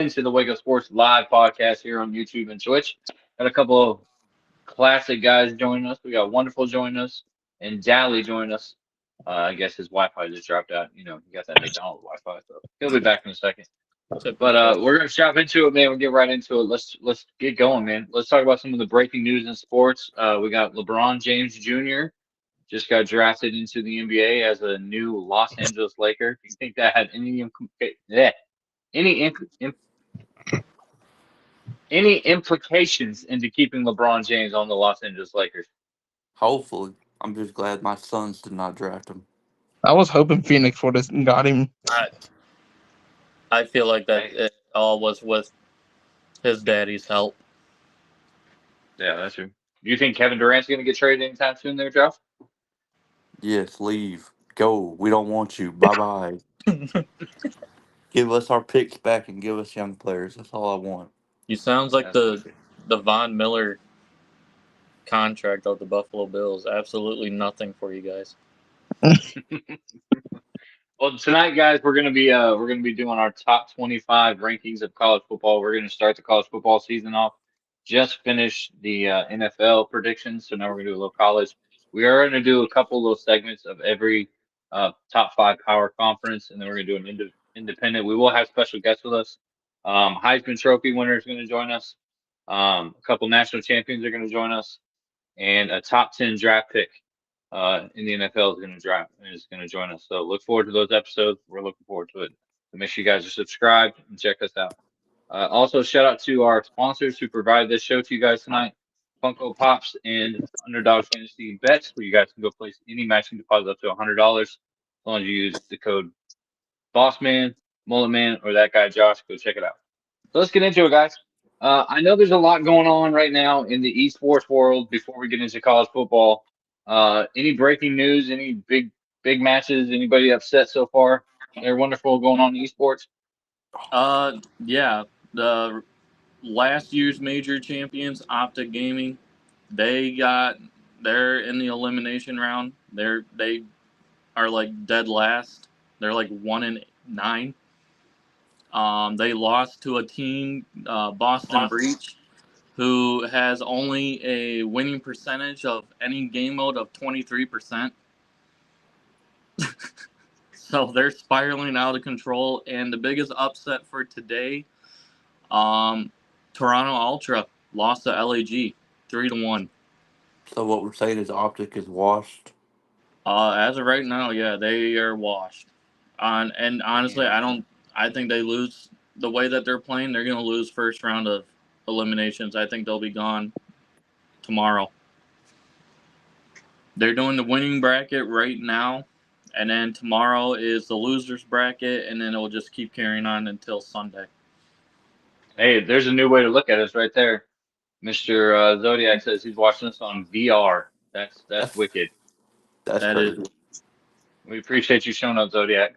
into the Wake Up Sports live podcast here on YouTube and Twitch. Got a couple of classic guys joining us. We got Wonderful joining us and Dally joining us. I guess his Wi-Fi just dropped out. You know, he got that McDonald's Wi-Fi, so he'll be back in a second. But Typical. we're gonna jump into it, man. We'll get right into it. Let's get going, man. Let's talk about some of the breaking news in sports. We got LeBron James Jr. just got drafted into the NBA as a new Los Angeles Laker. Do you think that had any any implications into keeping LeBron James on the Los Angeles Lakers? Hopefully. I'm just glad my sons did not draft him. I was hoping Phoenix would have got him. I feel like that Hey. it all was with his daddy's help. Yeah, that's true. Do you think Kevin Durant's going to get traded anytime soon there, Josh? Yes, leave. Go. We don't want you. Bye bye. Give us our picks back and give us young players. That's all I want. You sounds like That's the Von Miller contract of the Buffalo Bills. Absolutely nothing for you guys. Well, tonight, guys, we're gonna be doing our top 25 rankings of college football. We're gonna start the college football season off. Just finished the NFL predictions, so now we're gonna do a little college. We are gonna do a couple of little segments of every top five power conference, and then we're gonna do an independent. We will have special guests with us. Heisman Trophy winner is gonna join us. A couple national champions are gonna join us, and a top 10 draft pick in the NFL is going to join us. So look forward to those episodes. We're looking forward to it. So make sure you guys are subscribed and check us out. Also, shout out to our sponsors who provide this show to you guys tonight: Funko Pops and Underdog Fantasy Bets, where you guys can go place any matching deposit up to $100 as long as you use the code Bossman, Mullet Man, or that guy Josh. Go check it out. So let's get into it, guys. I know there's a lot going on right now in the esports world. Before we get into college football, any breaking news? Any big matches? Anybody upset so far? They're wonderful going on in esports. Yeah, the last year's major champions, Optic Gaming, they're in the elimination round. They are like dead last. They're like 1-9. They lost to a team, Boston Breach, who has only a winning percentage of any game mode of 23%. So they're spiraling out of control. And the biggest upset for today, Toronto Ultra lost to LAG 3-1. So what we're saying is Optic is washed. As of right now, yeah, they are washed. And honestly, I think they lose the way that they're playing. They're going to lose first round of eliminations. I think they'll be gone tomorrow. They're doing the winning bracket right now, and then tomorrow is the losers bracket, and then it will just keep carrying on until Sunday. Hey, there's a new way to look at us right there. Mr. Zodiac says he's watching us on VR. That's wicked. That's That crazy. is, We appreciate you showing up, Zodiac.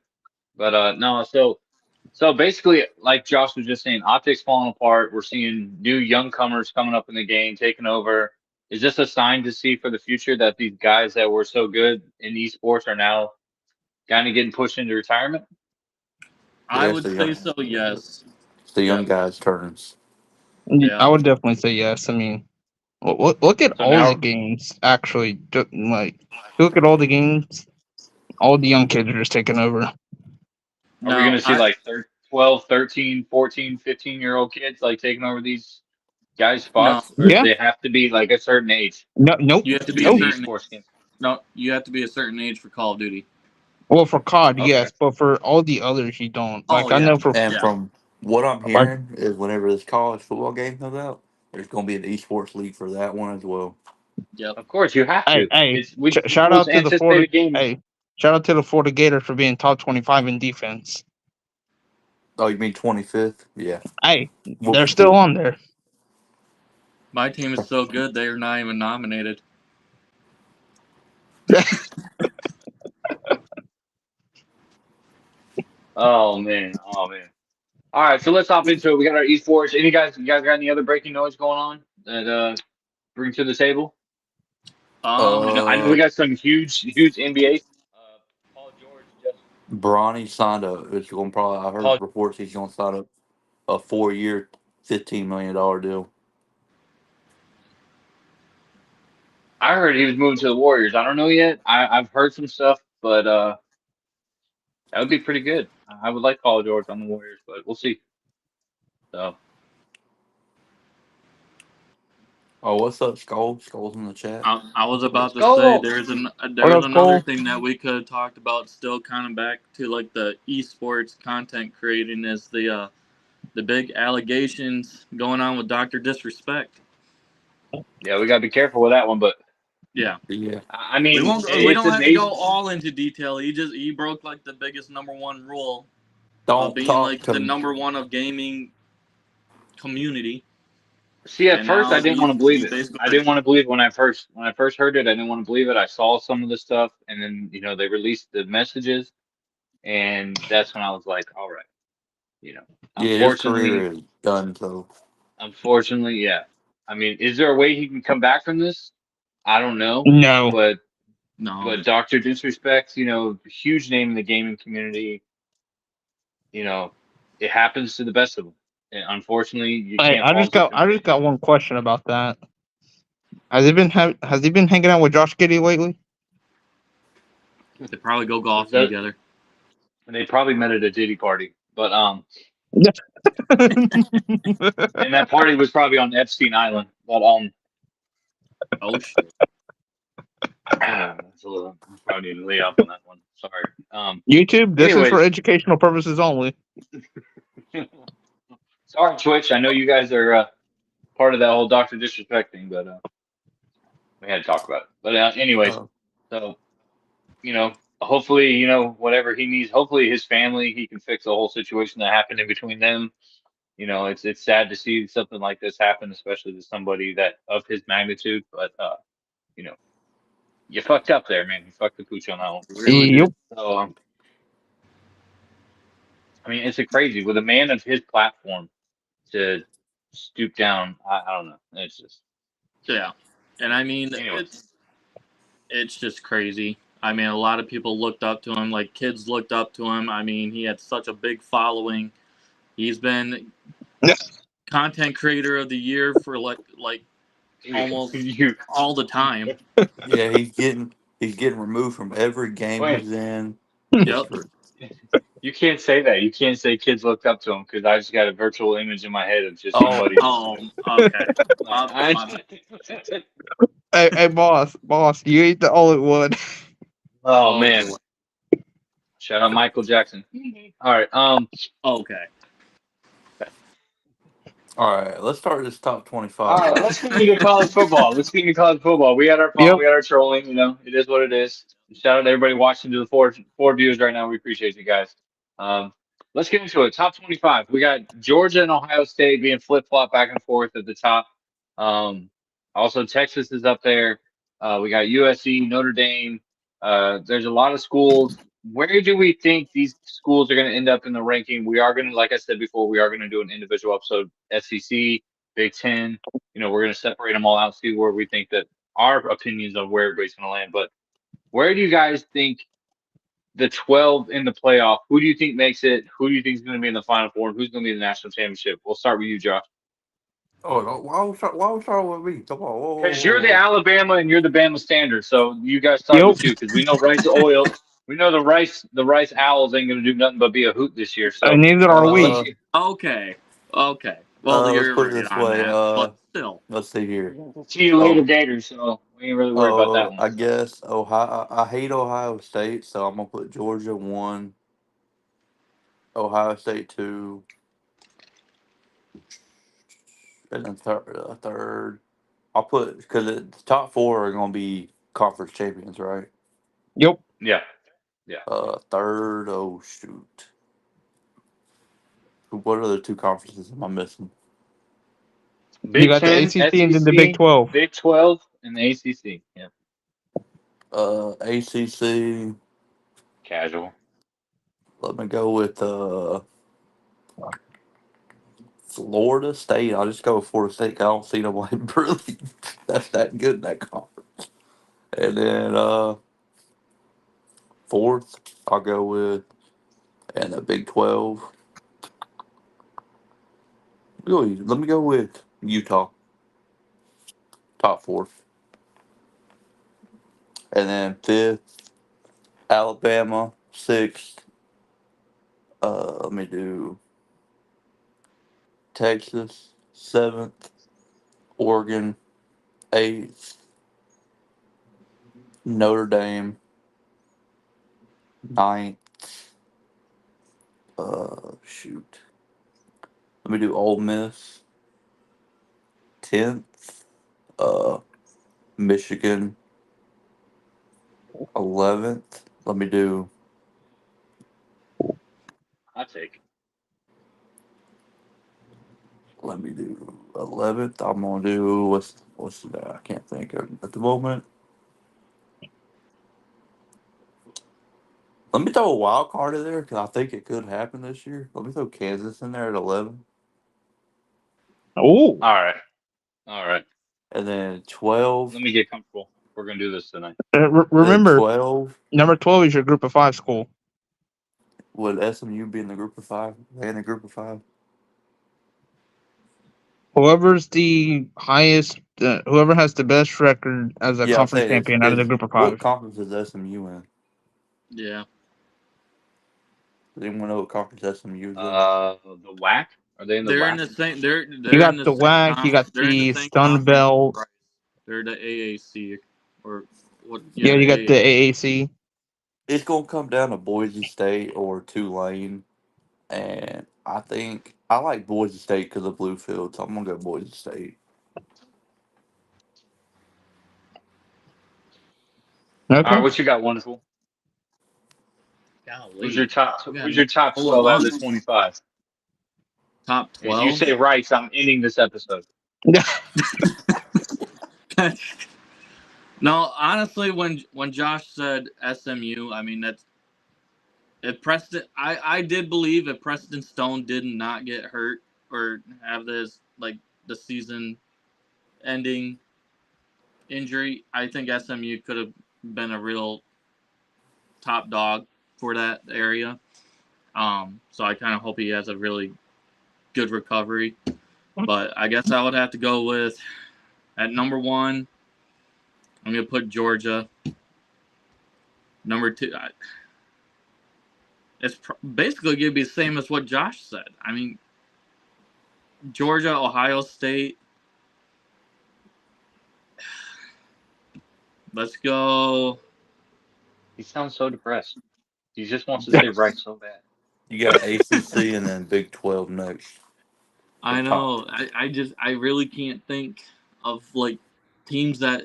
But no, so basically, like Josh was just saying, optics falling apart. We're seeing new young comers coming up in the game, taking over. Is this a sign to see for the future that these guys that were so good in esports are now kind of getting pushed into retirement? I Yes, would say so. Yes. It's the young Yep. guys' turns. Yeah. I would definitely say yes. I mean, look at So all the now, games. Actually, like look at all the games. All the young kids are just taking over. are we going Now, to see like 12, 13, 14, 15-year-old kids like taking over these guys' no, spots, or do Yeah. they have to be like a certain age No. Nope. you have to to be be a in Nope. the certain. esports game? No, you have to be a certain age for Call of Duty. Well, for COD, Okay. yes, but for all the others, you don't. Oh Like I yeah, know for And yeah, from what I'm like hearing is whenever this college football game comes out, there's going to be an esports league for that one as well. yep. Of course, you have hey to. hey, It's we the shout most out to the Florida. anticipated game. Hey, shout out to the Florida Gators for being top 25 in defense. Oh, you mean 25th? Yeah. Hey, they're still Whoop-de-doo. on there. My team is so good they are not even nominated. Oh man, oh man. All right, so let's hop into it. We got our esports. You guys got any other breaking noise going on that bring to the table? I know we Uh, got some huge NBA. Paul George just Bronny signed up. It's going to probably. I heard Paul reports he's going to sign up. a 4-year, $15 million deal. I heard he was moving to the Warriors. I don't know yet. I've heard some stuff, but that would be pretty good. I would like Paul George on the Warriors, but we'll see. So Oh, what's up, Skull? Skull's in the chat. I was about to Let's say go. there's What up, another Cole? thing that we could have talked about, still kind of back to like the esports content creating, is the big allegations going on with Dr. Disrespect. Yeah, we gotta be careful with that one. But Yeah, Yeah. I we mean, won't. We it's don't have to go amazing. all into detail. He broke like the biggest #1 rule Don't of being talk like to the me. #1 of gaming community. See, at And first I now didn't want to he believe it. basically I didn't want to believe it when I first heard it. I didn't want to believe it. I saw some of the stuff, and then they released the messages, and that's when I was like, all right, you know, Yeah, his unfortunately, career is done. So unfortunately, yeah. I mean, is there a way he can come back from this? I don't know, No. but no. Dr. Disrespect, huge name in the gaming community. It happens to the best of them. And unfortunately, you Hey, can't fault him. I just got one question about that. Has he been hanging out with Josh Giddey lately? They probably go golfing together. And they probably met at a Diddy party, but and that party was probably on Epstein Island. But Oh shit. that's a little. I probably need to lay off on that one. Sorry. YouTube, this is for Anyways. educational purposes only. Sorry, Twitch. I know you guys are part of that whole Dr. Disrespect thing, but we had to talk about it. But anyways, so hopefully, whatever he needs, hopefully his family, he can fix the whole situation that happened in between them. It's sad to see something like this happen, especially to somebody that of his magnitude. But you fucked up there, man. You fucked the pooch on that one. You really did. Yep. So I mean, it's a crazy with a man of his platform to stoop down. I don't know. It's just Yeah. And I mean, anyway. it's just crazy. I mean, a lot of people looked up to him, like kids looked up to him. I mean, he had such a big following. He's been content creator of the year for like almost all the time. Yeah, he's getting removed from every game Wait. he's in. Yep. You can't say that. You can't say kids looked up to him because I just got a virtual image in my head of just somebody. Oh, okay. Hey, boss, you ain't the only one. Oh man! Shout out Michael Jackson. All right. Okay. All right, let's start this top 25. All right. Let's get into college football. We had our fun. Yep. We had our trolling. It is what it is. Shout out to everybody watching to the four viewers right now. We appreciate you guys. Let's get into it. Top 25. We got Georgia and Ohio State being flip flop back and forth at the top. Also Texas is up there. We got USC, Notre Dame. There's a lot of schools. Where do we think these schools are going to end up in the ranking? We are going to, like I said before, we are going to do an individual episode. SEC, Big Ten. We're going to separate them all out, see where we think that our opinions of where everybody's going to land. But where do you guys think the 12 in the playoff? Who do you think makes it? Who do you think is going to be in the Final Four? And who's going to be in the national championship? We'll start with you, Josh. Oh, no, why we start with me? Come on. Because you're the Alabama and you're the Bama Standard, so you guys start with you. Because we know Rice Oil, we know the Rice Owls ain't going to do nothing but be a hoot this year. So neither are we. Okay. Well, let's you're put it right this on way. that, but still. Let's see here. See you later, Gators. So we ain't really worried about that one. I guess Ohio. I hate Ohio State, so I'm gonna put Georgia 1, Ohio State 2, and then third. I'll put because the top 4 are gonna be conference champions, right? Yep. Yeah. Third. Oh shoot. What other 2 conferences am I missing? Big You got 10, the ACC SEC, and then the Big 12. Big 12 and the ACC. Yeah. ACC. Casual. Let me go with Florida State. I'll just go with Florida State. I don't see nobody really that's that good in that conference. And then fourth, I'll go with and the Big 12. Really, let me go with Utah, top 4. And then 5th, Alabama. 6th, let me do Texas. 7th, Oregon. 8th, Notre Dame. 9th, shoot. Let me do Ole Miss. 10th, Michigan. 11th, let me do. I take. Let me do 11th. I'm gonna do what's that? I can't think of it at the moment. Let me throw a wild card in there because I think it could happen this year. Let me throw Kansas in there at 11, Oh, All right. All right. and then 12. Let me get comfortable. We're gonna do this tonight. Then remember, 12 number 12 is your group of 5 school. would SMU be in the group of 5? They in the group of 5? Whoever's the highest, whoever has the best record as a Yeah, I'm conference saying champion out of the group of what 5. conference is SMU in? Yeah. Does anyone know what conference SMU is in? The WAC. Are they in the They're in WAC? the same. They're You they're in got the the same WAC, you got conference. They're in the the same Sun conference. Belt. Right. They're the AAC or what? Yeah, Yeah, you got the AAC. It's gonna come down to Boise State or Tulane, and I think I like Boise State because of Bluefield, so I'm gonna go Boise State. All Okay. right. What you got? Wonderful. Who's your Golly. top? We got Who's your top full of 12 out of the us. 25? Top If you 12. say Rice, I'm ending this episode. No, honestly, when Josh said SMU, I mean that's if Preston. I did believe if Preston Stone did not get hurt or have this like the season-ending injury, I think SMU could have been a real top dog for that area. So I kind of hope he has a really good recovery. But I guess I would have to go with at number 1. I'm gonna put Georgia. Number 2, it's basically gonna be the same as what Josh said. I mean, Georgia, Ohio State. Let's go. He sounds so depressed. He just wants to say Rice so bad. You got ACC and then Big 12 next. The I top. know. I really can't think of like teams that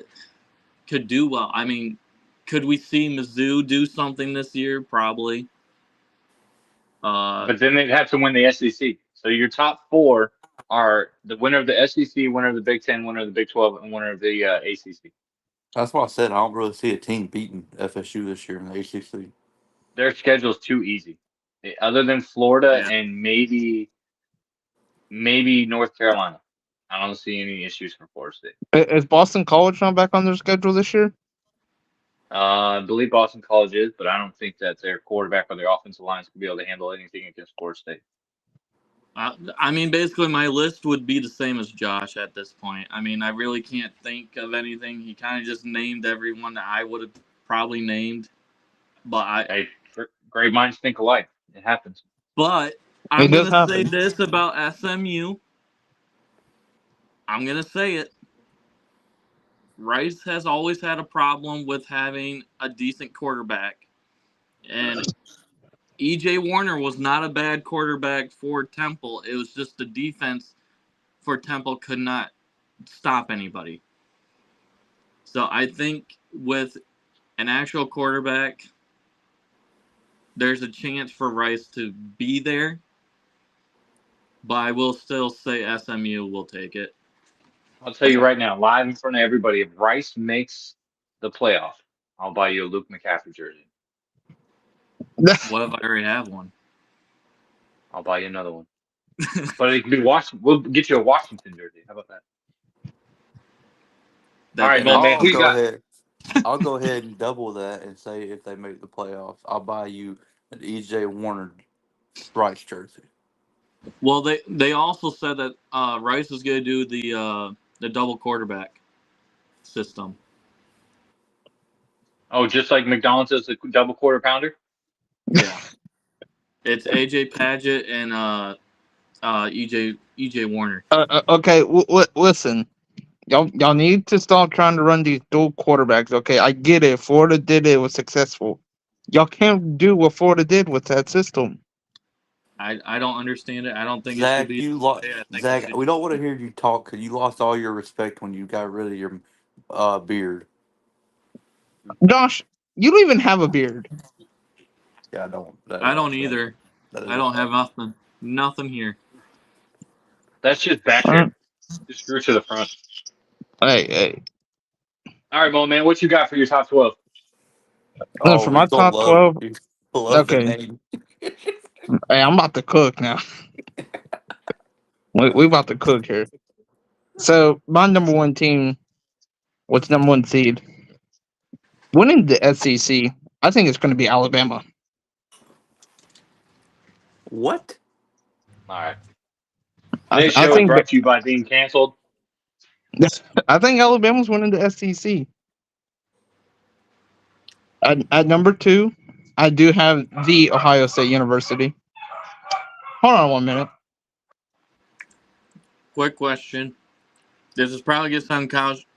could do well. I mean, could we see Mizzou do something this year? Probably. Uh, But then they'd have to win the SEC. So your top 4 are the winner of the SEC, winner of the Big Ten, winner of the Big 12, and winner of the ACC. That's why I said I don't really see a team beating FSU this year in the ACC. Their schedule's too easy. Other than Florida yeah. and maybe North Carolina. I don't see any issues for Florida State. Is Boston College not back on their schedule this year? I believe Boston College is, but I don't think that their quarterback or their offensive line is going to be able to handle anything against Florida State. I mean, basically, my list would be the same as Josh at this point. I mean, I really can't think of anything. He kind of just named everyone that I would have probably named, but Hey, great minds think alike. It happens. But It I'm does gonna say happen. this about SMU. I'm gonna say it. Rice has always had a problem with having a decent quarterback, and EJ Warner was not a bad quarterback for Temple. It was just the defense for Temple could not stop anybody. So I think with an actual quarterback, there's a chance for Rice to be there. But I will still say SMU will take it. I'll tell you right now, live in front of everybody, if Rice makes the playoff, I'll buy you a Luke McCaffrey jersey. What if I already have one? I'll buy you another one. But it can be Washington. We'll get you a Washington jersey. How about that? All right, And man. Who you got? I'll go ahead and double that and say if they make the playoffs, I'll buy you an EJ Warner Rice jersey. Well, they also said that Rice was going to do the double quarterback system. Oh, just like McDonald's does the double quarter pounder. Yeah, it's AJ Paget and EJ Warner. Okay, listen. Y'all need to stop trying to run these dual quarterbacks. Okay, I get it. Florida did it. It was successful. Y'all can't do what Florida did with that system. I don't understand it. I don't think it should Zach, be. Zach, we don't want to hear you talk because you lost all your respect when you got rid of your beard. Josh, you don't even have a beard. Yeah, I don't. I don't either. I don't have nothing. Nothing here. That's just back hair. Just screw to the front. Hey. All right, Mo man, what you got for your top 12? No, Oh, for my he's gonna top 12, love the okay. name. Hey, I'm about to cook now. We about to cook here. So my number one team, what's number one seed? Winning the SEC, I think it's going to be Alabama. What? All right. I Today's show is think brought to you by being canceled. I think Alabama's winning the SEC. At number 2, I do have the Ohio State University. Hold on 1 minute. Quick question. This is probably going to sound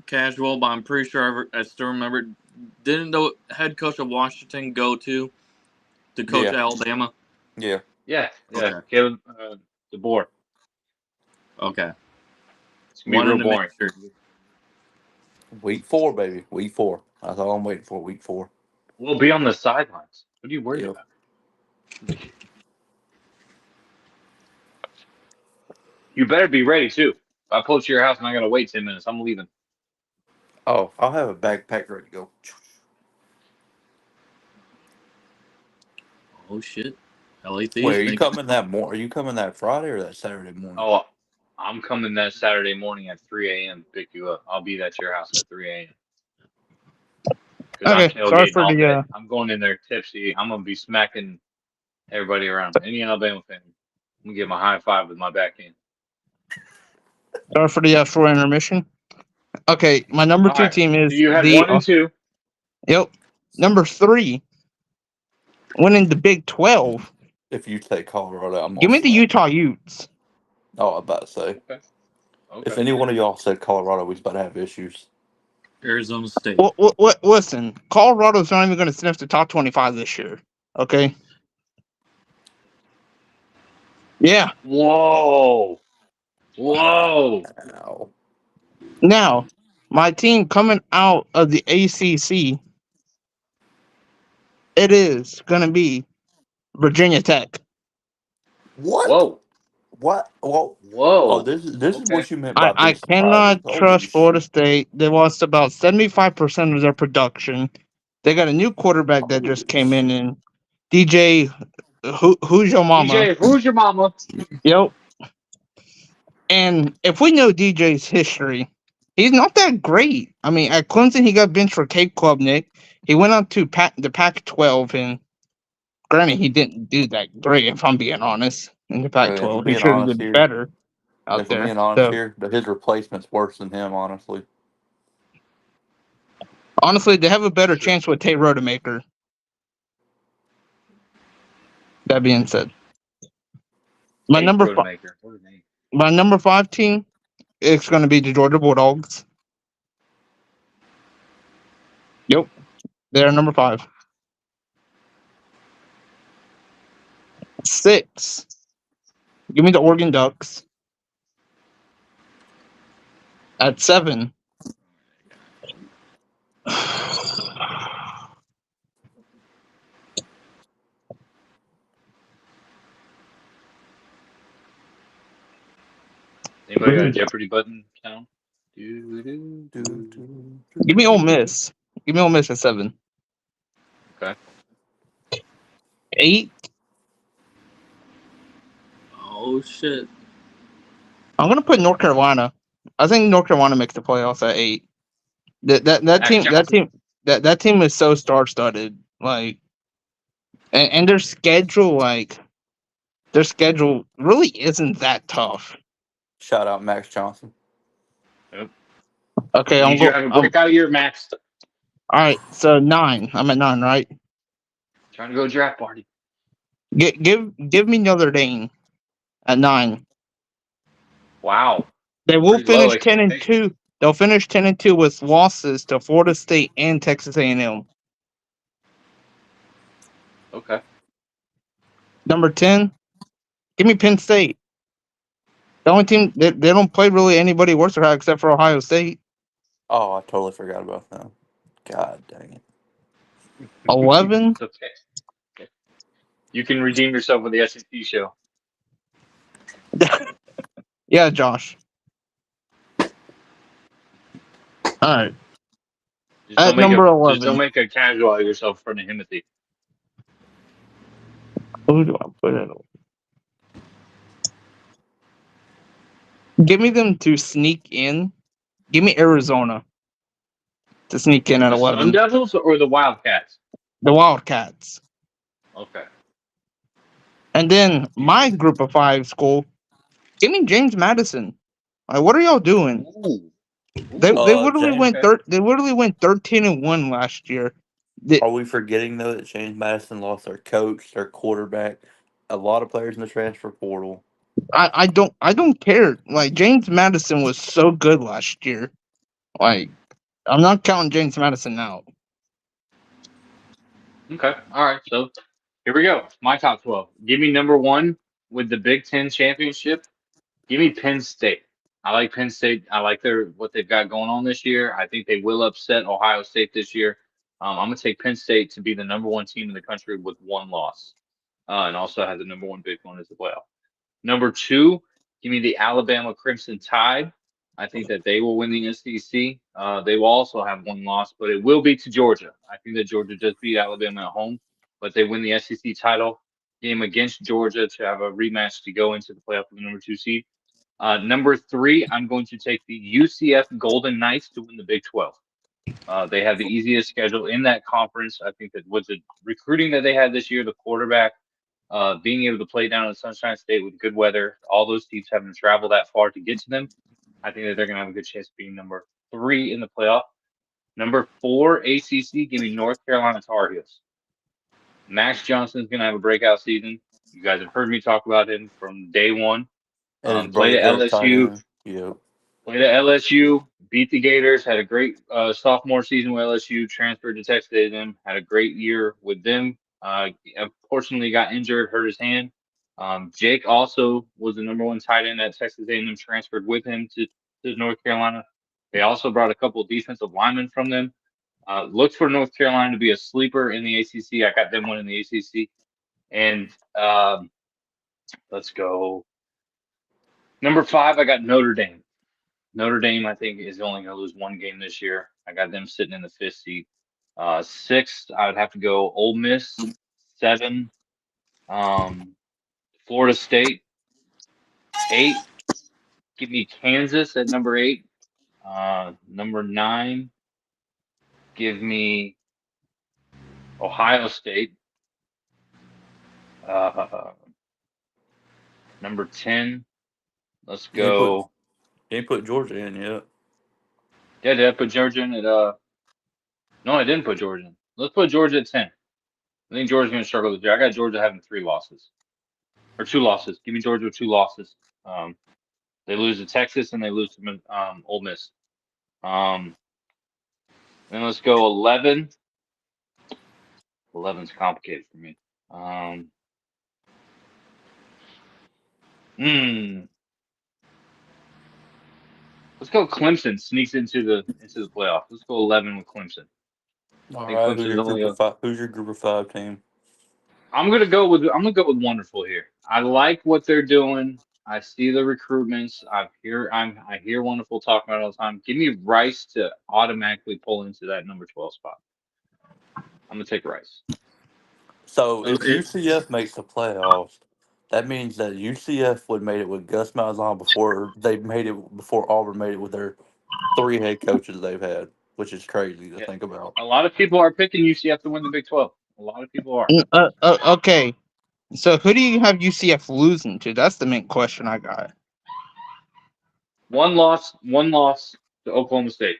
casual, but I'm pretty sure I still remember. Didn't the head coach of Washington go to coach Alabama? Yeah. Yeah. Okay. Caleb DeBoer. Okay. It's gonna be real boring. Sure. Week 4, baby. Week 4. That's all I'm waiting for. Week 4. We'll be on the sidelines. What are you worried about? You better be ready too. If I pull to your house and I gotta wait 10 minutes, I'm leaving. Oh, I'll have a backpack ready to go. Oh shit. LA Thieves. Wait, are you coming Are you coming that Friday or that Saturday morning? Oh, I'm coming that Saturday morning at 3 a.m. to pick you up. I'll be at your house at 3 a.m. Because I'm tailgating all day. I'm going in there tipsy. I'm gonna be smacking everybody around. Any Alabama fan, I'm gonna give them a high five with my backhand. Sorry for the short intermission. Okay, my number 2 team is so you had 1 and 2. Yep. Number 3, winning the Big 12. If you take Colorado, I'm give me the Utah Utes. Oh, I'm about to say. Okay. If any one of y'all said Colorado, we about to have issues. Arizona State. Listen, Colorado's not even going to sniff the top 25 this year. Okay. Yeah. Whoa. Ow. Now, my team coming out of the ACC, it is going to be Virginia Tech. What? Whoa. What? Whoa. Whoa. Oh, this is what you meant by I cannot trust Florida State. They lost about 75% of their production. They got a new quarterback that just came in, and DJ, who's your mama? DJ, who's your mama? Yep. And if we know DJ's history, he's not that great. I mean, at Clemson, he got benched for Cape Club, Nick. He went on to the Pac-12, and granted, he didn't do that great, if I'm being honest, in the Pac-12. He should have done better out there. If I'm being honest here, his replacement's worse than him, honestly. Honestly, they have a better chance with Tate Rodemaker. That being said, my number 5 team, it's going to be the Georgia Bulldogs. Yep, they're number 5. 6, give me the Oregon Ducks. At 7, Anybody got a Jeopardy button sound? Give me Ole Miss. Give me Ole Miss at 7. Okay. 8. Oh shit. I'm gonna put North Carolina. I think North Carolina makes the playoffs at 8. That team is so star-studded. Like, and their schedule, like, their schedule really isn't that tough. Shout out Max Johnson. Okay, I'm Need you to going. have a breakout year, Max. All right, so 9. I'm at 9, right? Trying to go draft party. Give me Notre Dame at 9. Wow. They will Pretty low finish 10-2. expectations. They'll finish 10-2 with losses to Florida State and Texas A&M. Okay. Number 10, give me Penn State. The only team they don't play really anybody worse than except for Ohio State. Oh, I totally forgot about them. God dang it. 11. It's okay. You can redeem yourself with the SEC show. Yeah, Josh. All right. Just At don't make number Just 11. don't make a casual of yourself in front of Timothy. Who do I put it? Give me them to sneak in. Give me Arizona to sneak in at The Sun 11. Devils or the Wildcats? The Wildcats. Okay. And then my group of 5 school. Give me James Madison. Like, what are y'all doing? Ooh. They literally James, went they literally went 13-1 last year. are we forgetting though that James Madison lost their coach, their quarterback, a lot of players in the transfer portal? I don't care. Like, James Madison was so good last year. Like, I'm not counting James Madison out. Okay. All right. So here we go. My top 12. Give me number 1 with the Big Ten championship. Give me Penn State. I like Penn State. I like what they've got going on this year. I think they will upset Ohio State this year. I'm gonna take Penn State to be the number 1 team in the country with 1 loss, and also has the number 1 big one as well. Number 2, give me the Alabama Crimson Tide. I think that they will win the SEC. They will also have 1 loss, but it will be to Georgia. I think that Georgia just beat Alabama at home, but they win the SEC title game against Georgia to have a rematch to go into the playoff with the number 2 seed. Number 3, I'm going to take the UCF Golden Knights to win the Big 12. They have the easiest schedule in that conference. I think that with the recruiting that they had this year, the quarterback, being able to play down in Sunshine State with good weather, all those teams having to travel that far to get to them, I think that they're going to have a good chance of being number 3 in the playoff. Number 4, ACC, give me North Carolina Tar Heels. Max Johnson's going to have a breakout season. You guys have heard me talk about him from day one. And his Played brother's at their tight LSU. end. Yep. Played at LSU, beat the Gators, had a great sophomore season with LSU, transferred to Texas A&M, had a great year with them. Unfortunately, got injured, hurt his hand. Jake also was the number 1 tight end at Texas A&M, transferred with him to North Carolina. They also brought a couple of defensive linemen from them. Looked for North Carolina to be a sleeper in the ACC. I got them winning the ACC. And let's go. Number 5, I got Notre Dame. Notre Dame, I think, is only going to lose 1 game this year. I got them sitting in the 5th seed. 6th, I would have to go Ole Miss. 7, Florida State. 8, give me Kansas at number 8. Number 9, give me Ohio State. Number 10, let's go. You ain't put Georgia in yet. Yeah, did I put Georgia in at no, I didn't put Georgia in. Let's put Georgia at 10. I think Georgia's going to struggle this year. I got Georgia having 3 losses. Or 2 losses. Give me Georgia with 2 losses. They lose to Texas and they lose to Ole Miss. Then let's go 11. 11's complicated for me. Let's go Clemson sneaks into the playoff. Let's go 11 with Clemson. All think right, Clemson's only a- who's your group of 5 team? I'm gonna go with Wonderful here. I like what they're doing. I see the recruitments. I hear Wonderful talking about it all the time. Give me Rice to automatically pull into that number 12 spot. I'm gonna take Rice. So if UCF makes the playoffs, that means that UCF would made it with Gus Malzahn before Auburn made it with their 3 head coaches they've had, which is crazy to Yeah. think about. A lot of people are picking UCF to win the Big 12. A lot of people are. Okay. So who do you have UCF losing to? That's the main question I got. One loss to Oklahoma State.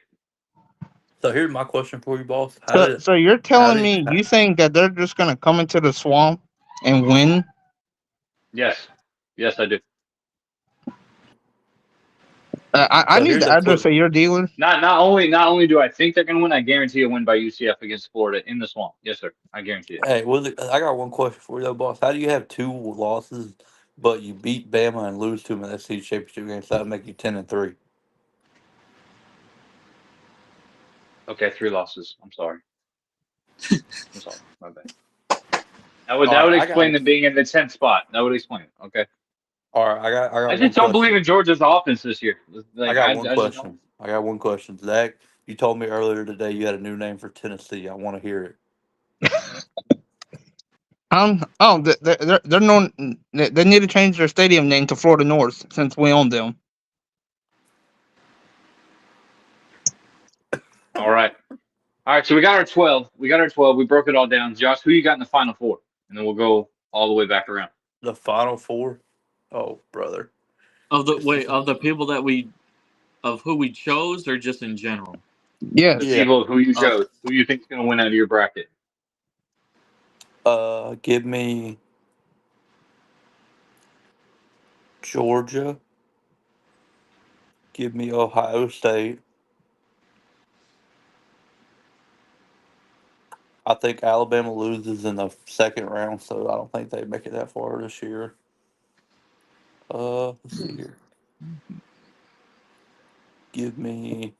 So here's my question for you, boss. So you're telling me you think that they're just gonna come into the swamp and win? Yes, I do. I So need here's the a address quick. of your dealer. Not only do I think they're going to win, I guarantee a win by UCF against Florida in the swamp. Yes, sir. I guarantee it. Hey, I got one question for you, though, boss. How do you have 2 losses, but you beat Bama and lose to them in the SEC championship game? So that would make you 10-3. Okay, 3 losses. I'm sorry. My bad. That All would right, explain them being in the 10th spot. That would explain it. Okay. All right, I I got one just don't believe question. in Georgia's offense this year. I Like got I one just don't. question. I got one question. Zach, you told me earlier today you had a new name for Tennessee. I want to hear it. Oh, they're known. They need to change their stadium name to Florida North since we own them. All right. So we got our 12. We broke it all down. Josh, who you got in the final 4? And then we'll go all the way back around. The Final Four? Oh, brother. Of the people of who we chose, or just in general? Yes. The Yeah. people who you chose. Who you think is going to win out of your bracket? Give me Georgia. Give me Ohio State. I think Alabama loses in the second round, so I don't think they make it that far this year. Let's see here. Give me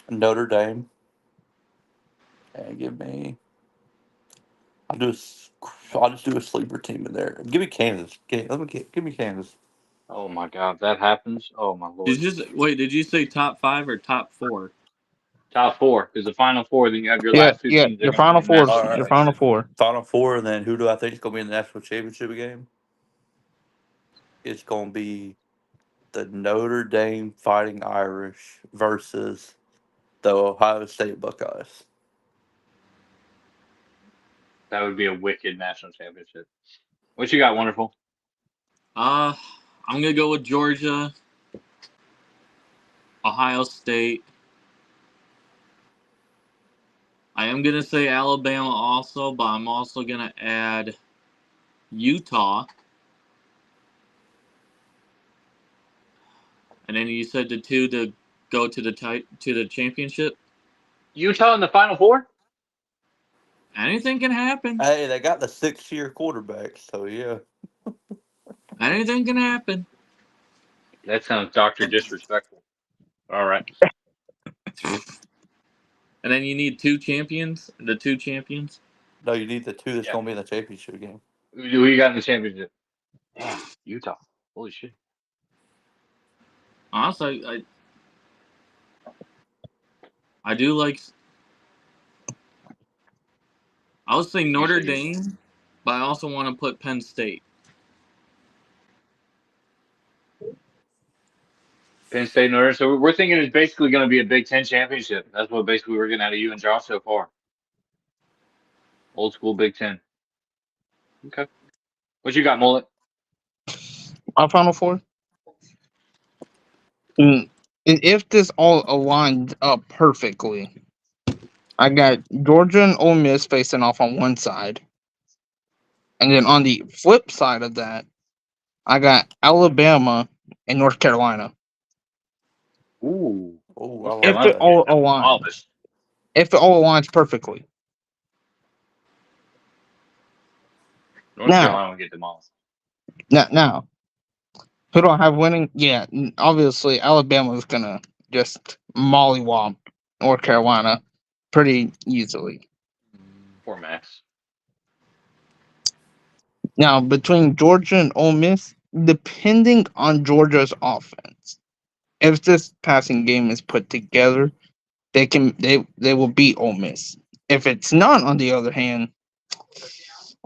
Notre Dame, and give me. I'll just do a sleeper team in there. Give me Kansas. Give me Kansas. Oh my God, that happens. Oh my Lord. Did you say top 5 or top 4? Top 4 is the final 4. Then you have your Yeah, last 2 yeah. teams. They're Your going to be final in four. national All right. Your final championship. four. Final Four, and then who do I think is going to be in the national championship game? It's going to be the Notre Dame Fighting Irish versus the Ohio State Buckeyes. That would be a wicked national championship. What you got, Wonderful? I'm gonna go with Georgia, Ohio State. I am gonna say Alabama also, but I'm also gonna add Utah. And then you said the 2 to go to the championship. Utah in the final 4? Anything can happen. Hey, they got the 6-year quarterback, so yeah. Anything can happen. That sounds Dr. Disrespectful. All right. And then you need 2 champions. The 2 champions. No, you need the 2 that's Yeah. going to be in the championship game. Who you got in the championship? Damn, Utah. Holy shit. Honestly, I do like. I would say Notre Dame, but I also want to put Penn State. Penn State, Notre Dame. So we're thinking it's basically going to be a Big Ten championship. That's what basically we're getting out of you and Josh so far. Old school Big Ten. Okay. What you got, Mullet? Our final four. If this all aligned up perfectly, I got Georgia and Ole Miss facing off on one side, and then on the flip side of that, I got Alabama and North Carolina. Ooh. Oh, If it all aligns, if it all aligns perfectly. North Carolina will get demolished. Now, who do I have winning? Yeah, obviously Alabama is gonna just mollywop North Carolina pretty easily. Poor Max. Now, between Georgia and Ole Miss, depending on Georgia's offense, if this passing game is put together, they will beat Ole Miss. If it's not, on the other hand,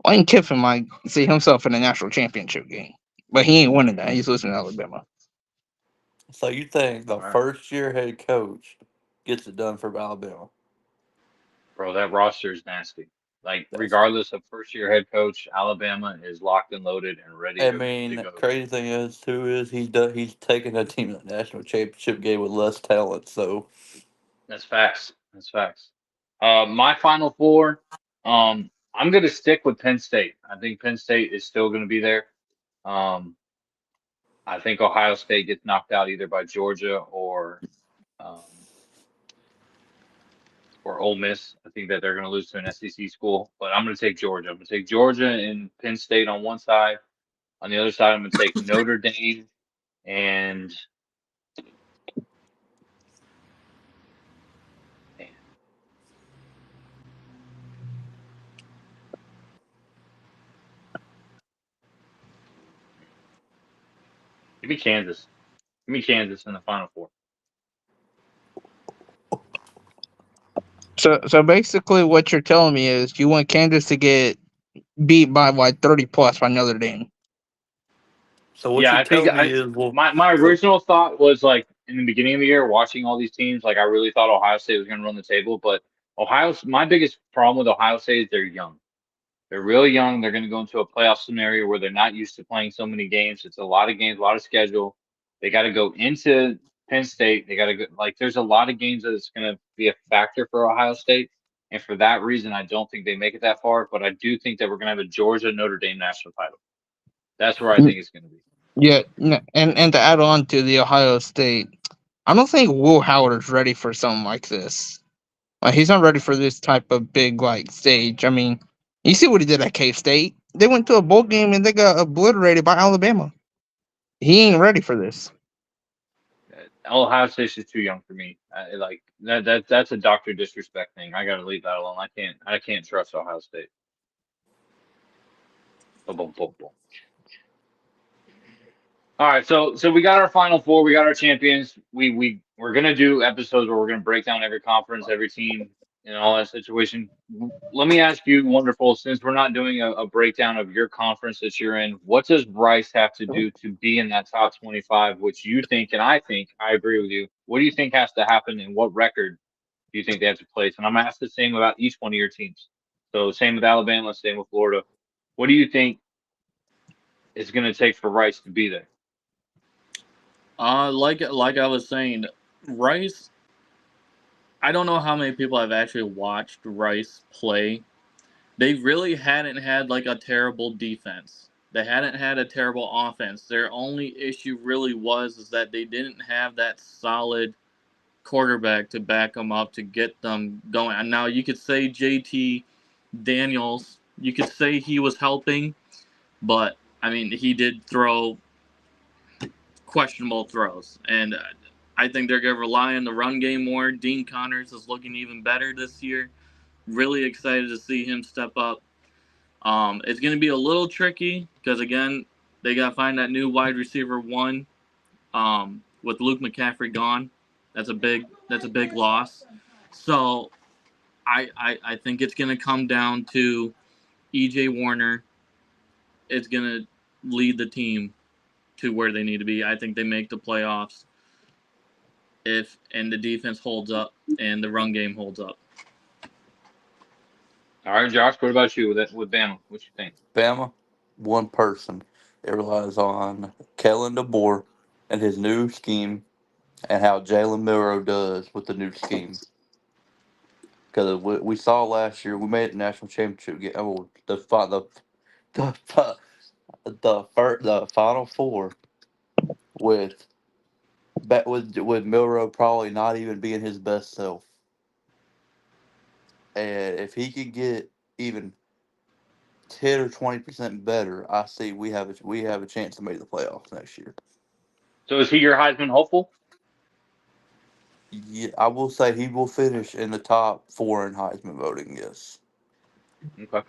Lane Kiffin might see himself in a national championship game, but he ain't winning that. He's losing to Alabama. So you think the Right. first-year head coach gets it done for Alabama? Bro, that roster is nasty. Like, That's, regardless of first-year head coach, Alabama is locked and loaded and ready I to mean, go. crazy thing is too is he's taking a team to the national championship game with less talent. So That's facts. That's facts. My Final Four, I'm going to stick with Penn State. I think Penn State is still going to be there. Um, I think Ohio State gets knocked out either by Georgia um, or Ole Miss. I think that they're going to lose to an SEC school, but I'm going to take Georgia. I'm going to take Georgia and Penn State on one side. On the other side, I'm going to take Notre Dame and man, give me Kansas. Give me Kansas in the Final Four. So basically, what you're telling me is you want Kansas to get beat by like 30 plus by Notre Dame. so what Yeah, you're I think telling me is well, my so original thought was like in the beginning of the year, watching all these teams, like I really thought Ohio State was going to run the table, but my biggest problem with Ohio State is they're young. They're really young. They're going to go into a playoff scenario where they're not used to playing so many games. It's a lot of games, a lot of schedule. They got to go into Penn State. They got to go, like, there's a lot of games that it's going to be a factor for Ohio State. And for that reason, I don't think they make it that far. But I do think that we're going to have a Georgia Notre Dame national title. That's where I think it's going to be. Yeah, and to add on to the Ohio State, I don't think Will Howard is ready for something like this. Like he's not ready for this type of big like stage. I mean, you see what he did at K State. They went to a bowl game and they got obliterated by Alabama. He ain't ready for this. Ohio State's just too young for me. Like that's a doctor disrespect thing. I got to leave that alone. I can't trust Ohio State. Boom, boom, boom, boom. All right, so we got our Final Four, we got our champions. We're gonna do episodes where we're gonna break down every conference, every team, and all that situation. Let me ask you, wonderful, since we're not doing a breakdown of your conference that you're in, what does Rice have to do to be in that top 25? Which you think, and I think, I agree with you. What do you think has to happen, and what record do you think they have to place? And I'm gonna ask the same about each one of your teams. So same with Alabama, same with Florida. What do you think is gonna take for Rice to be there? Like I was saying, Rice. I don't know how many people have actually watched Rice play. They really hadn't had like a terrible defense. They hadn't had a terrible offense. Their only issue really was is that they didn't have that solid quarterback to back them up to get them going. And now you could say JT Daniels, you could say he was helping, but I mean he did throw questionable throws, and I think they're going to rely on the run game more. Dean Connors is looking even better this year. Really excited to see him step up. It's going to be a little tricky because again, they got to find that new wide receiver one. With Luke McCaffrey gone, that's a big loss. So I think it's going to come down to EJ Warner is going to lead the team to where they need to be. I think they make the playoffs if and the defense holds up and the run game holds up. All right, Josh, what about you with Bama? What you think? Bama, one person. It relies on Kellen DeBoer and his new scheme and how Jalen Milroe does with the new scheme. Because we saw last year, we made it national championship game. Oh, the Final Four with with Milroe probably not even being his best self. And if he could get even 10 or 20% better, I see we have a chance to make the playoffs next year. So is he your Heisman hopeful? Yeah, I will say he will finish in the top 4 in Heisman voting. Yes. Okay.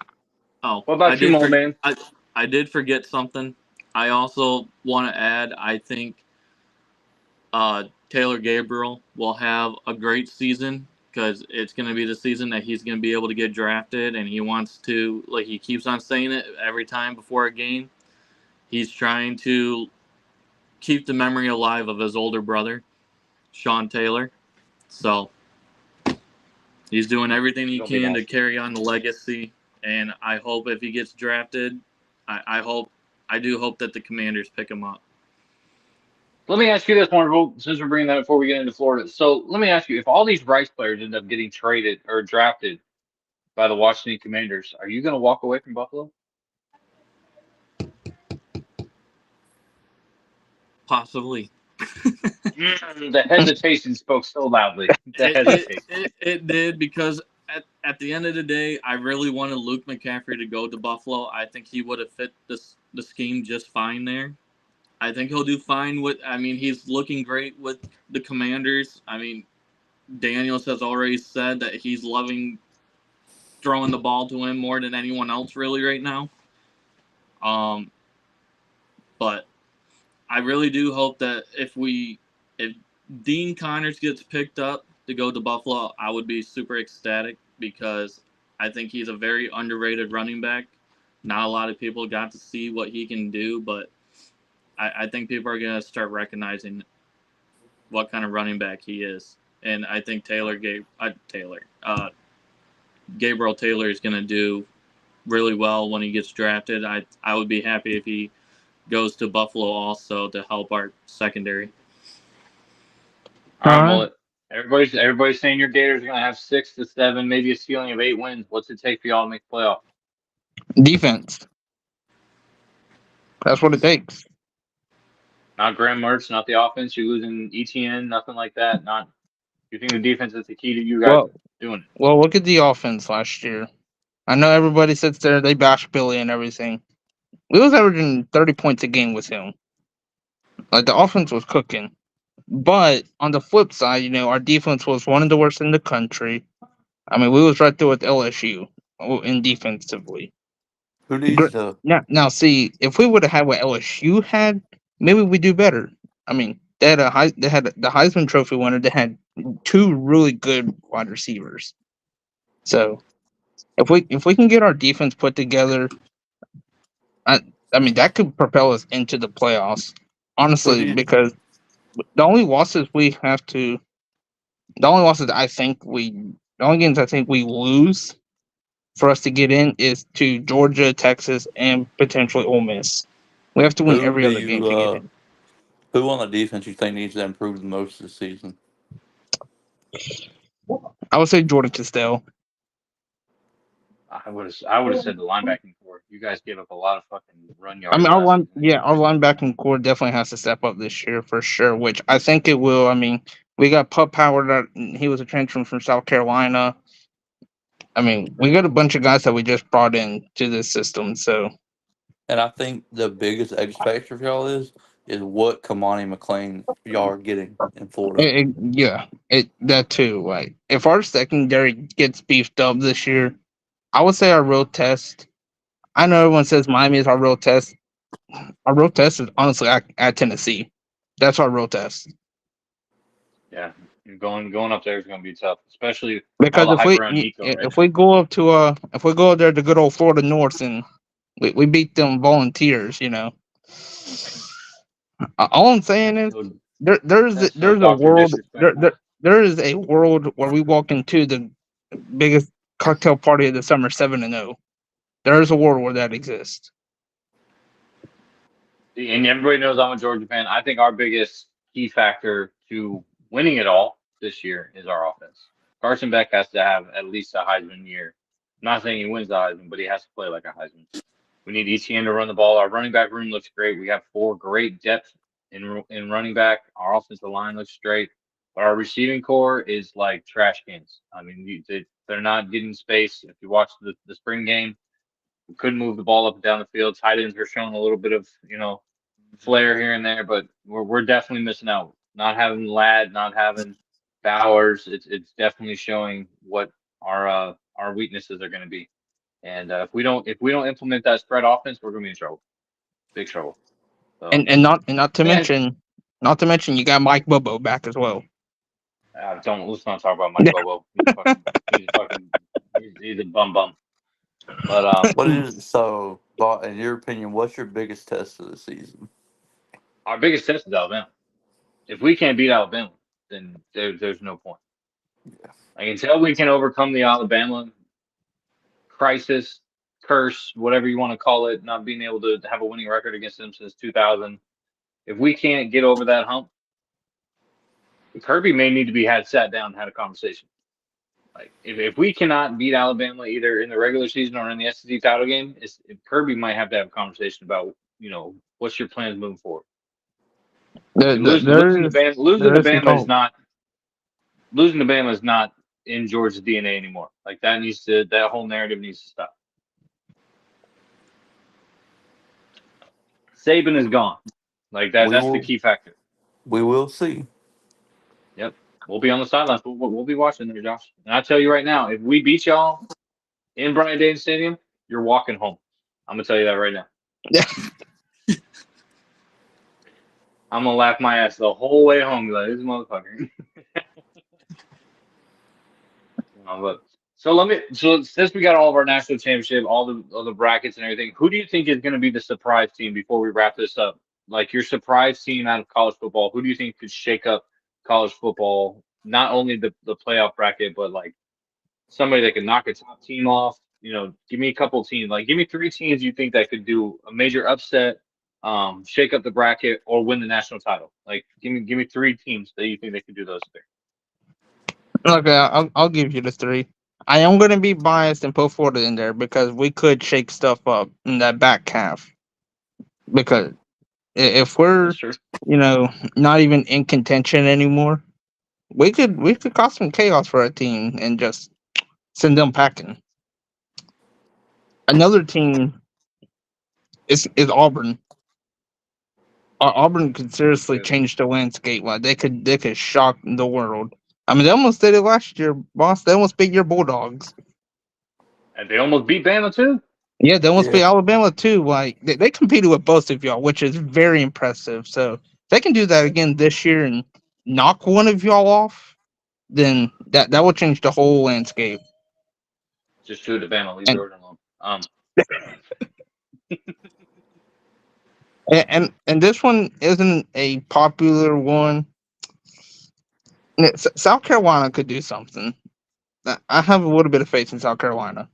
Oh, What about you, Mo man? I did forget something. I also want to add. I think Taylor Gabriel will have a great season because it's going to be the season that he's going to be able to get drafted, and he wants to, like he keeps on saying it every time before a game. He's trying to keep the memory alive of his older brother, Sean Taylor. So he's doing everything he Don't be can to nasty. carry on the legacy and I hope if he gets drafted, I do hope that the Commanders pick him up. Let me ask you this one, since we're bringing that up before we get into Florida. So let me ask you, if all these Rice players end up getting traded or drafted by the Washington Commanders, are you going to walk away from Buffalo? Possibly. The hesitation spoke so loudly. The hesitation. It did, because at the end of the day, I really wanted Luke McCaffrey to go to Buffalo. I think he would have fit the scheme just fine there. I think he'll do fine with. I mean, he's looking great with the Commanders. I mean, Daniels has already said that he's loving throwing the ball to him more than anyone else really right now. But I really do hope that if Dean Connors gets picked up to go to Buffalo, I would be super ecstatic, because I think he's a very underrated running back. Not a lot of people got to see what he can do, but I think people are going to start recognizing what kind of running back he is. And I think Gabriel Taylor is going to do really well when he gets drafted. I would be happy if he goes to Buffalo also to help our secondary. All right, All right. Mullet. Everybody's saying your Gators are going to have 6 to 7, maybe a ceiling of 8 wins. What's it take for y'all to make the playoff? Defense. That's what it takes. Not Graham Mertz, not the offense. You're losing ETN, nothing like that. Not. You think the defense is the key to you guys doing it? Well, look at the offense last year. I know everybody sits there, they bash Billy and everything. We was averaging 30 points a game with him. Like, the offense was cooking. But on the flip side, our defense was one of the worst in the country. I mean, we was right there with LSU in defensively. Who needs to? Now, see, if we would have had what LSU had, maybe we do better. I mean, they had the Heisman Trophy winner. They had 2 really good wide receivers. So if we can get our defense put together, I mean, that could propel us into the playoffs. Honestly, because the only losses games I think we lose for us to get in is to Georgia, Texas, and potentially Ole Miss. We have to win every other game to get in. Who on the defense you think needs to improve the most this season? I would say Jordan Castell. I would have said the linebacking core. You guys gave up a lot of fucking run yards. I mean, our linebacking core definitely has to step up this year for sure, which I think it will. I mean, we got Pup Howard. He was a transfer from South Carolina. I mean, we got a bunch of guys that we just brought in to this system. So, and I think the biggest X factor for y'all is what Kamani McLean y'all are getting in Florida. That too. Like, if our secondary gets beefed up this year, I would say our real test. I know everyone says Miami is our real test. Our real test is honestly at Tennessee. That's our real test. Yeah, going up there is going to be tough, especially because if we go up there to good old Florida North and we beat them Volunteers, all I'm saying is there is a world where we walk into the biggest cocktail party of the summer 7-0. There is a world where that exists. And everybody knows I'm a Georgia fan. I think our biggest key factor to winning it all this year is our offense. Carson Beck has to have at least a Heisman year. I'm not saying he wins the Heisman, but he has to play like a Heisman. We need ETN to run the ball. Our running back room looks great. We have 4 great depth in running back. Our offensive line looks great. But our receiving core is like trash cans. I mean, they're not getting space. If you watch the spring game, we couldn't move the ball up and down the field. Tight ends are showing a little bit of, flair here and there, but we're definitely missing out. Not having Ladd, not having Bowers, it's definitely showing what our weaknesses are going to be. And if we don't implement that spread offense, we're going to be in trouble, big trouble. So, and not to mention you got Mike Bobo back as well. Let's not talk about Mike Bobo. He's a bum. But in your opinion, what's your biggest test of the season? Our biggest test is Alabama. If we can't beat Alabama, then there's no point. Yeah. Like, until we can overcome the Alabama crisis, curse, whatever you want to call it, not being able to have a winning record against them since 2000. If we can't get over that hump, Kirby may need to be sat down and had a conversation. Like if we cannot beat Alabama either in the regular season or in the SEC title game, Kirby might have to have a conversation about what's your plans moving forward. Losing to Bama is not in Georgia's DNA anymore. Like that whole narrative needs to stop. Saban is gone. Like that's the key factor. We will see. Yep. We'll be on the sidelines. We'll be watching there, Josh. And I tell you right now, if we beat y'all in Bryant-Denny Stadium, you're walking home. I'm gonna tell you that right now. Yeah. I'm gonna laugh my ass the whole way home. Like, this motherfucker. So since we got all of our national championship, all the brackets and everything, who do you think is going to be the surprise team before we wrap this up? Like your surprise team out of college football, who do you think could shake up college football? Not only the playoff bracket, but like somebody that could knock a top team off. Give me a couple teams. Like give me 3 teams you think that could do a major upset, shake up the bracket, or win the national title. Like give me 3 teams that you think they could do those 3. Okay, I'll give you the 3. I am going to be biased and put Florida in there because we could shake stuff up in that back half. Because if we're, not even in contention anymore, we could cause some chaos for our team and just send them packing. Another team is Auburn. Auburn could seriously change the landscape. Like they could shock the world. I mean, they almost did it last year, boss. They almost beat your Bulldogs. And they almost beat Bama too. Yeah, they almost beat Alabama too. Like they competed with both of y'all, which is very impressive. So if they can do that again this year and knock one of y'all off, then that will change the whole landscape. Just shoot the Bama, leave Jordan alone. And this one isn't a popular one. South Carolina could do something. I have a little bit of faith in South Carolina.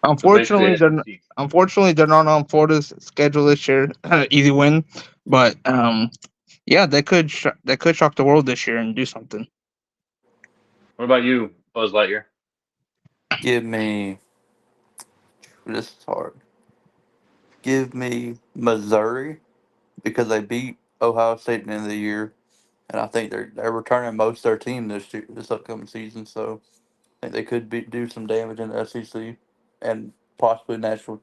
Unfortunately, they're not on Florida's schedule this year. Easy win, but they could shock the world this year and do something. What about you, Buzz Lightyear? Give me. This is hard. Give me Missouri because they beat Ohio State at the end of the year, and I think they're returning most of their team this upcoming season. So I think they could do some damage in the SEC and possibly national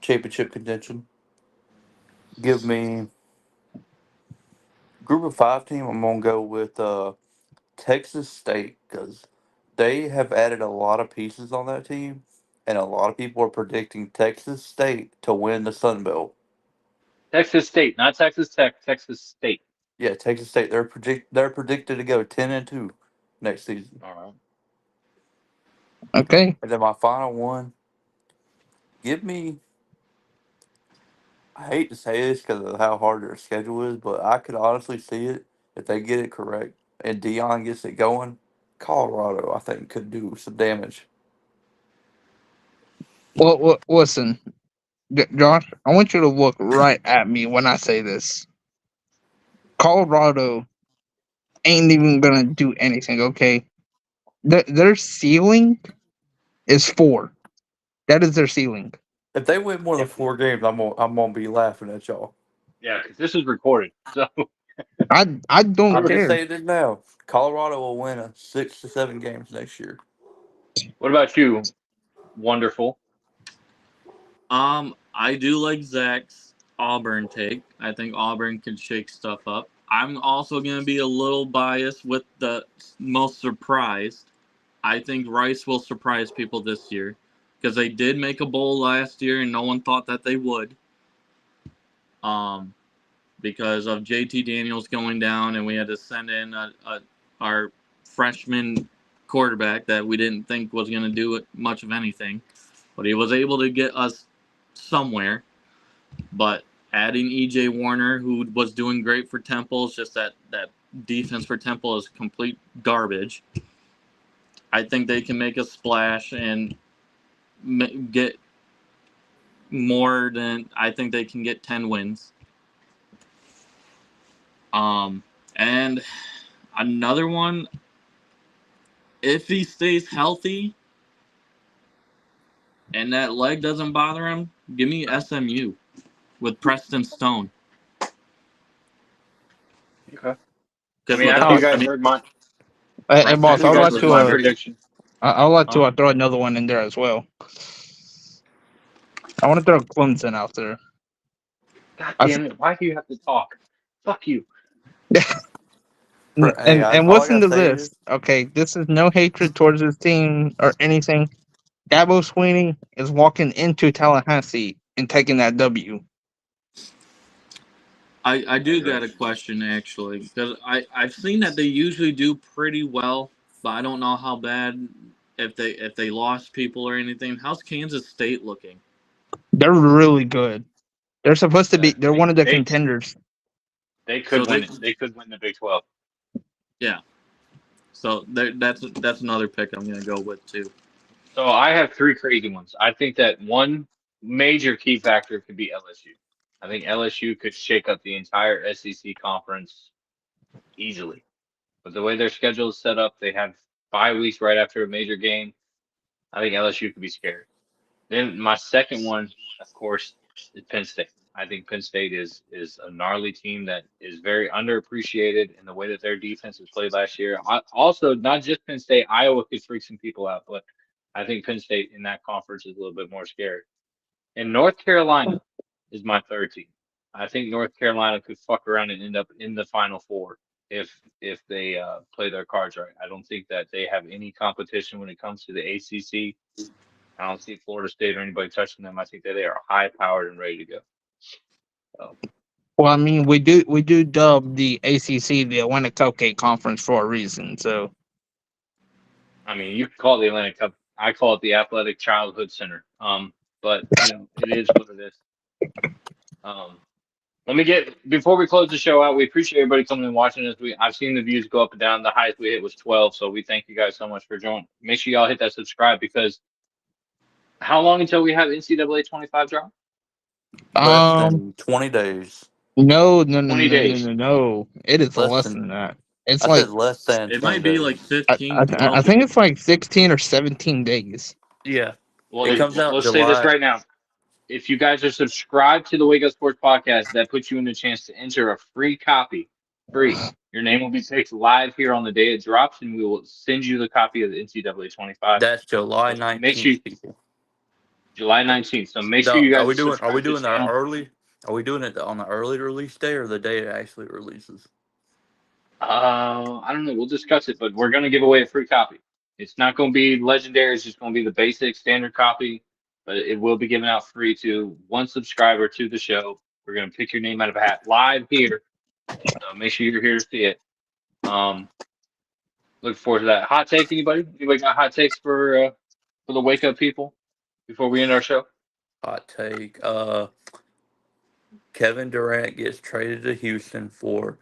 championship contention. Give me Group of 5 team. I'm gonna go with Texas State because they have added a lot of pieces on that team, and a lot of people are predicting Texas State to win the Sun Belt. Texas State, not Texas Tech. Texas State. Yeah, Texas State. They're predicted to go 10-2 next season. All right. Okay. And then my final one. Give me. I hate to say this because of how hard their schedule is, but I could honestly see it if they get it correct and Deion gets it going. Colorado, I think, could do some damage. Well, listen, Josh, I want you to look right at me when I say this. Colorado ain't even gonna do anything. Okay, their ceiling is 4. That is their ceiling. If they win more than 4 games, I'm gonna be laughing at y'all. Yeah, because this is recorded. So I don't I'm care. just saying this now. Colorado will win 6 to 7 games next year. What about you? Wonderful. I do like Zach's Auburn take. I think Auburn can shake stuff up. I'm also going to be a little biased with the most surprised. I think Rice will surprise people this year because they did make a bowl last year and no one thought that they would. Because of JT Daniels going down and we had to send in our freshman quarterback that we didn't think was going to do much of anything. But he was able to get us somewhere. But adding E.J. Warner, who was doing great for Temple, it's just that defense for Temple is complete garbage. I think they can make a splash, and get more than I think they can get 10 wins. And another one, if he stays healthy and that leg doesn't bother him, give me SMU with Preston Stone. Okay. I Because mean, after you guys heard my, Hey, boss, after you I'd guys like heard to my prediction. I'd like to throw another one in there as well. I want to throw Clemson out there. God damn it! Why do you have to talk? Fuck you. Hey, And all I listen gotta to say this. is, Okay, this is no hatred towards this team or anything. Dabo Sweeney is walking into Tallahassee and taking that W. I do got a question actually, because I've seen that they usually do pretty well, but I don't know how bad if they lost people or anything. How's Kansas State looking? They're really good. They're supposed to be. They're one of the They contenders. they could So win it. They could win the Big 12. Yeah. So that's another pick I'm gonna go with too. So I have three crazy ones. I think that one major key factor could be LSU. I think LSU could shake up the entire SEC conference easily. But the way their schedule is set up, they have 5 weeks right after a major game. I think LSU could be scary. Then my second one, of course, is Penn State. I think Penn State is a gnarly team that is very underappreciated in the way that their defense was played last year. Also, not just Penn State, Iowa could freak some people out, but I think Penn State in that conference is a little bit more scary. And North Carolina is my third team. I think North Carolina could fuck around and end up in the Final Four if they play their cards right. I don't think that they have any competition when it comes to the ACC. I don't see Florida State or anybody touching them. I think that they are high powered and ready to go. So, Well, I mean, we do dub the ACC the Atlantic Cupcake Conference for a reason. So, I mean, you can call it the Atlantic Cup. I call it the Athletic Childhood Center. But you know, it is what it is. Let me get before we close the show out. We appreciate everybody coming and watching us. I've seen the views go up and down. The highest we hit was 12. So we thank you guys so much for joining. Make sure y'all hit that subscribe because how long until we have NCAA 25 drop? less than 20 days. No. 20 days. It is Less less than- than that. It's I like said less than It 20 might be days. like I 15, 12 think days. it's like 16 or 17 days. Yeah. Well, It comes out let's July. say this right now. If you guys are subscribed to the Wake Up Sports Podcast, that puts you in the chance to enter a free copy. Free. Your name will be picked live here on the day it drops, and we will send you the copy of the NCAA 25. That's July So 19th, make sure people. July 19th. So make sure you guys Are we doing subscribe to the that channel. early? Are we doing it on the early release day or the day it actually releases? I don't know. We'll discuss it, but we're going to give away a free copy. It's not going to be legendary. It's just going to be the basic standard copy, but it will be given out free to one subscriber to the show. We're going to pick your name out of a hat live here. So make sure you're here to see it. Look forward to that. Hot take, anybody? Anybody got hot takes for the Wake Up people before we end our show? Hot take. Kevin Durant gets traded to Houston for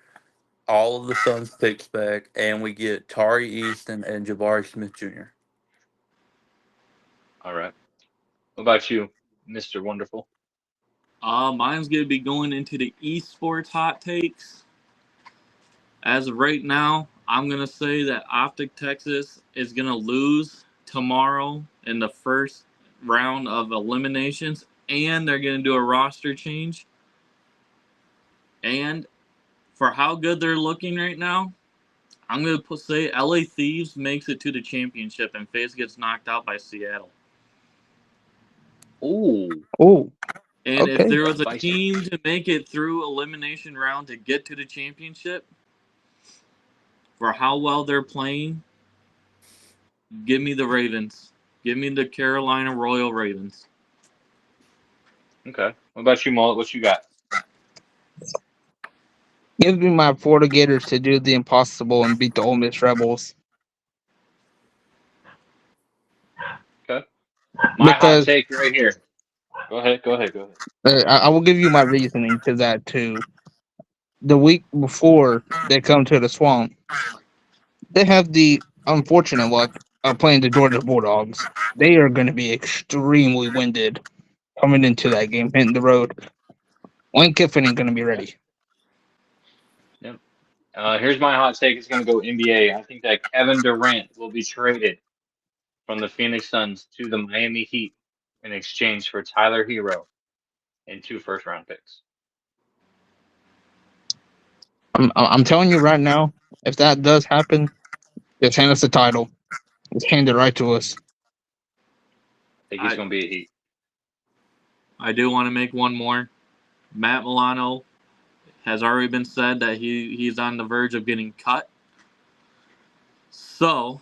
all of the Suns picks back, and we get Tari Easton and Jabari Smith Jr. All right. What about you, Mr. Wonderful? Mine's gonna be going into the esports hot takes. As of right now, I'm gonna say that Optic Texas is gonna lose tomorrow in the first round of eliminations, and they're gonna do a roster change. And for how good they're looking right now, I'm gonna say LA Thieves makes it to the championship, and FaZe gets knocked out by Seattle. Oh, And if okay. there was a Spicy. team to make it through elimination round to get to the championship, for how well they're playing, give me the Ravens. Give me the Carolina Royal Ravens. Okay. What about you, Mullet? What you got? Give me my Florida Gators to do the impossible and beat the Ole Miss Rebels. Okay. My Because- hot take right here. Go ahead. I will give you my reasoning to that too. The week before they come to the Swamp, they have the unfortunate luck playing the Georgia Bulldogs. They are going to be extremely winded coming into that game, hitting the road. Lane Kiffin ain't going to be ready. Here's my hot take. It's going to go NBA. I think that Kevin Durant will be traded from the Phoenix Suns to the Miami Heat in exchange for Tyler Hero and 2 first-round picks. I'm telling you right now, if that does happen, just hand us the title. Just hand it right to us. I think he's going to be a Heat. I do want to make one more. Matt Milano has already been said that he's on the verge of getting cut. So,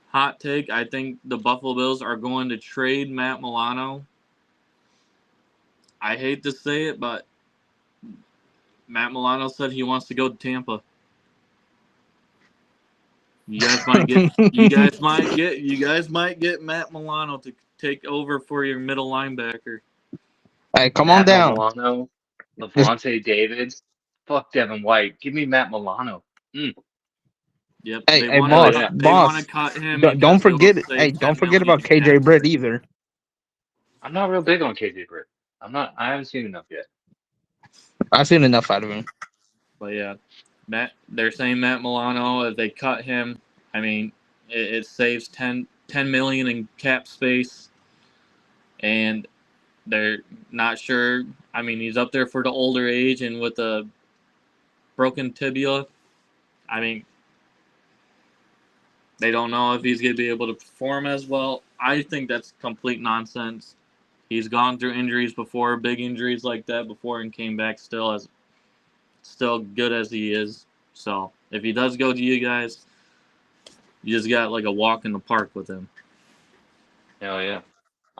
hot take, I think the Buffalo Bills are going to trade Matt Milano. I hate to say it, but Matt Milano said he wants to go to Tampa. You guys might get Matt Milano to take over for your middle linebacker. Hey, come on Matt down. Milano, Levante David, fuck Devin White. Give me Matt Milano. Yep. Hey, they hey, want boss, to boss, cut him. don't forget. because it'll Hey, save don't $10 forget million about in KJ cap Britt space. either. I'm not real big on KJ Britt. I haven't seen enough yet. I've seen enough out of him. But yeah, they're saying Matt Milano, if they cut him, I mean, it saves $10 million in cap space, and they're not sure. I mean, he's up there for the older age, and with a broken tibia, I mean, they don't know if he's going to be able to perform as well. I think that's complete nonsense. He's gone through injuries before, big injuries like that before, and came back still good as he is. So if he does go to you guys, you just got like a walk in the park with him. Hell yeah.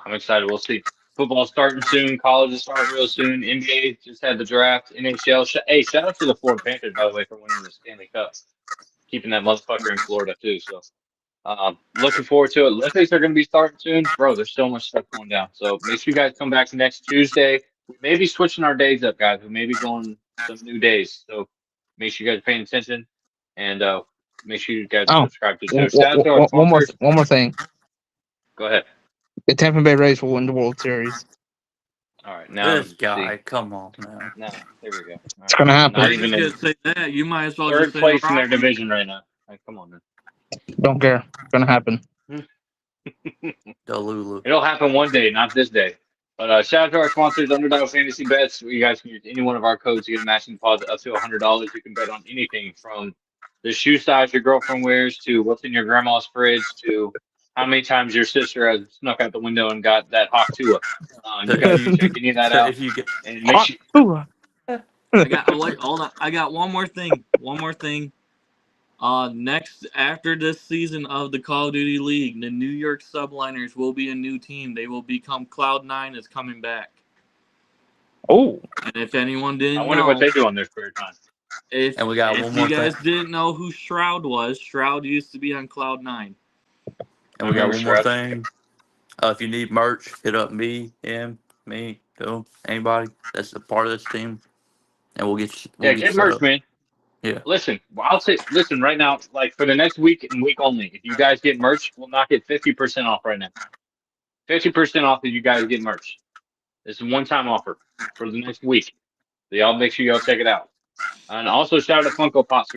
I'm excited. We'll see. Football's starting soon. College is starting real soon. NBA just had the draft. NHL. Hey, shout out to the Florida Panthers, by the way, for winning the Stanley Cup. Keeping that motherfucker in Florida, too. So, looking forward to it. Olympics are going to be starting soon. Bro, there's so much stuff going down. So, make sure you guys come back next Tuesday. We may be switching our days up, guys. We may be going some new days. So, make sure you guys are paying attention. And make sure you guys subscribe to the show. Shout out to our sponsors. One more thing. Go ahead. The Tampa Bay Rays will win the World Series. All right, now This guy, come on now. No, there we go. It's gonna happen. Not I even was gonna say that. You might as well third just say place in their Rockies. division right now. Like, come on, man. Don't care. It's gonna happen. Delulu. It'll happen one day, not this day. But shout out to our sponsors, Underdog Fantasy Bets. You guys can use any one of our codes to get a matching deposit up to $100. You can bet on anything from the shoe size your girlfriend wears to what's in your grandma's fridge to how many times your sister has snuck out the window and got that hawk Tua. You guys can check any of that So out. if you get, And make sure Hold on. I got one more thing. Next, after this season of the Call of Duty League, the New York Subliners will be a new team. They will become Cloud9 is coming back. Oh, And if anyone didn't I wonder know, what they do on their spare time. And we got if one more you guys thing. didn't know who Shroud was, Shroud used to be on Cloud9. And we got Remember one more Shroud? thing. If you need merch, hit up me, him, me, who, anybody that's a part of this team, and we'll get you. Yeah, get merch, man. Yeah. Listen, I'll say, listen right now, like for the next week and week only, if you guys get merch, we'll knock it 50% off right now. 50% off if you guys get merch. This is a one-time offer for the next week. So y'all make sure y'all check it out. And also shout out to Funko Pops